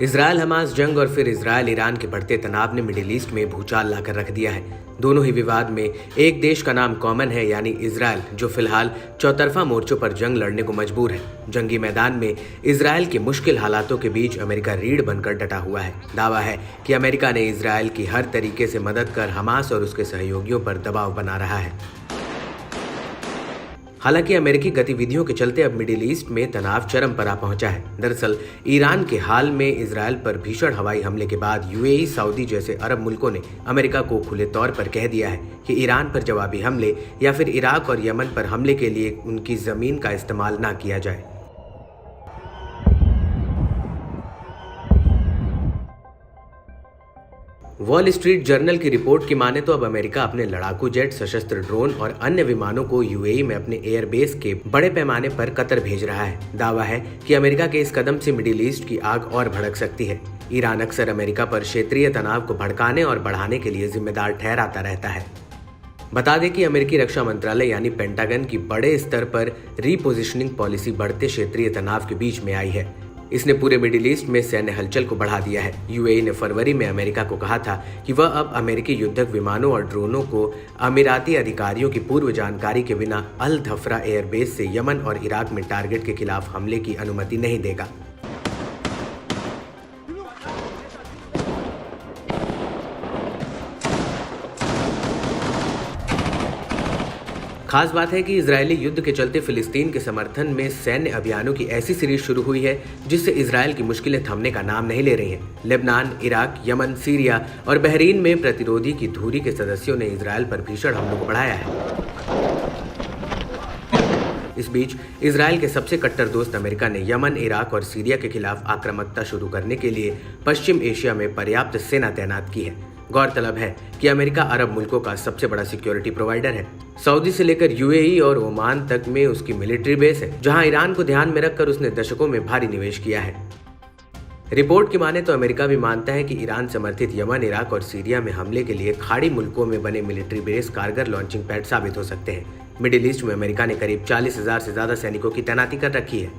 Israel Hamas जंग और फिर इजरायल ईरान के बढ़ते तनाव ने मिडिल ईस्ट में भूचाल लाकर रख दिया है। दोनों ही विवाद में एक देश का नाम कॉमन है, यानी इजरायल, जो फिलहाल चौतरफा मोर्चों पर जंग लड़ने को मजबूर है। जंगी मैदान में इजरायल के मुश्किल हालातों के बीच अमेरिका रीढ़ बनकर डटा हुआ है। दावा है कि अमेरिका ने इजरायल की हर तरीके से मदद कर हमास और उसके सहयोगियों पर दबाव बना रहा है। हालांकि अमेरिकी गतिविधियों के चलते अब मिडिल ईस्ट में तनाव चरम पर आ पहुंचा है। दरअसल ईरान के हाल में इजरायल पर भीषण हवाई हमले के बाद यूएई, सऊदी जैसे अरब मुल्कों ने अमेरिका को खुले तौर पर कह दिया है कि ईरान पर जवाबी हमले या फिर इराक और यमन पर हमले के लिए उनकी जमीन का इस्तेमाल ना किया जाए। वॉल स्ट्रीट जर्नल की रिपोर्ट की माने तो अब अमेरिका अपने लड़ाकू जेट, सशस्त्र ड्रोन और अन्य विमानों को यूएई में अपने एयरबेस के बड़े पैमाने पर कतर भेज रहा है। दावा है कि अमेरिका के इस कदम से मिडिल ईस्ट की आग और भड़क सकती है। ईरान अक्सर अमेरिका पर क्षेत्रीय तनाव को भड़काने और बढ़ाने के लिए जिम्मेदार ठहराता रहता है। बता दें कि अमेरिकी रक्षा मंत्रालय यानी पेंटागन की बड़े स्तर पर रीपोजिशनिंग पॉलिसी बढ़ते क्षेत्रीय तनाव के बीच में आई है। इसने पूरे मिडिल ईस्ट में सैन्य हलचल को बढ़ा दिया है। यूएई ने फरवरी में अमेरिका को कहा था कि वह अब अमेरिकी युद्धक विमानों और ड्रोनों को अमीराती अधिकारियों की पूर्व जानकारी के बिना अल धफरा एयरबेस से यमन और इराक में टारगेट के खिलाफ हमले की अनुमति नहीं देगा। खास बात है कि इजरायली युद्ध के चलते फिलिस्तीन के समर्थन में सैन्य अभियानों की ऐसी सीरीज शुरू हुई है जिससे इजरायल की मुश्किलें थमने का नाम नहीं ले रही हैं। लेबनान, इराक, यमन, सीरिया और बहरीन में प्रतिरोधी की धुरी के सदस्यों ने इजरायल पर भीषण हमलों को बढ़ाया है। इस बीच इजरायल के सबसे कट्टर दोस्त अमेरिका ने यमन, इराक और सीरिया के खिलाफ आक्रामकता शुरू करने के लिए पश्चिम एशिया में पर्याप्त सेना तैनात की है। गौरतलब है कि अमेरिका अरब मुल्कों का सबसे बड़ा सिक्योरिटी प्रोवाइडर है। सऊदी से लेकर यूएई और ओमान तक में उसकी मिलिट्री बेस है, जहां ईरान को ध्यान में रखकर उसने दशकों में भारी निवेश किया है। रिपोर्ट की माने तो अमेरिका भी मानता है कि ईरान समर्थित यमन, इराक और सीरिया में हमले के लिए खाड़ी मुल्कों में बने मिलिट्री बेस कारगर लॉन्चिंग पैड साबित हो सकते हैं। मिडिल ईस्ट में अमेरिका ने करीब 40,000 से ज्यादा सैनिकों की तैनाती कर रखी है।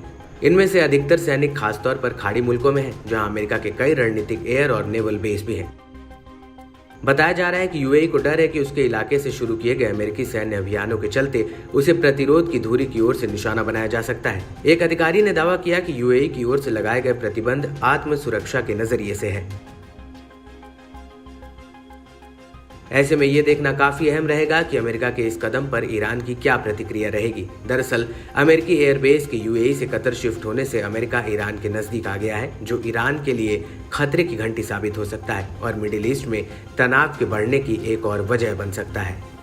इनमें से अधिकतर सैनिक खासतौर पर खाड़ी मुल्कों में हैं, जहां अमेरिका के कई रणनीतिक एयर और नेवल बेस भी हैं। बताया जा रहा है कि यूएई को डर है कि उसके इलाके से शुरू किए गए अमेरिकी सैन्य अभियानों के चलते उसे प्रतिरोध की धुरी की ओर से निशाना बनाया जा सकता है। एक अधिकारी ने दावा किया कि यूएई की ओर से लगाए गए प्रतिबंध आत्म सुरक्षा के नजरिए से है। ऐसे में ये देखना काफी अहम रहेगा कि अमेरिका के इस कदम पर ईरान की क्या प्रतिक्रिया रहेगी। दरअसल अमेरिकी एयरबेस के यूएई से कतर शिफ्ट होने से अमेरिका ईरान के नजदीक आ गया है, जो ईरान के लिए खतरे की घंटी साबित हो सकता है और मिडिल ईस्ट में तनाव के बढ़ने की एक और वजह बन सकता है।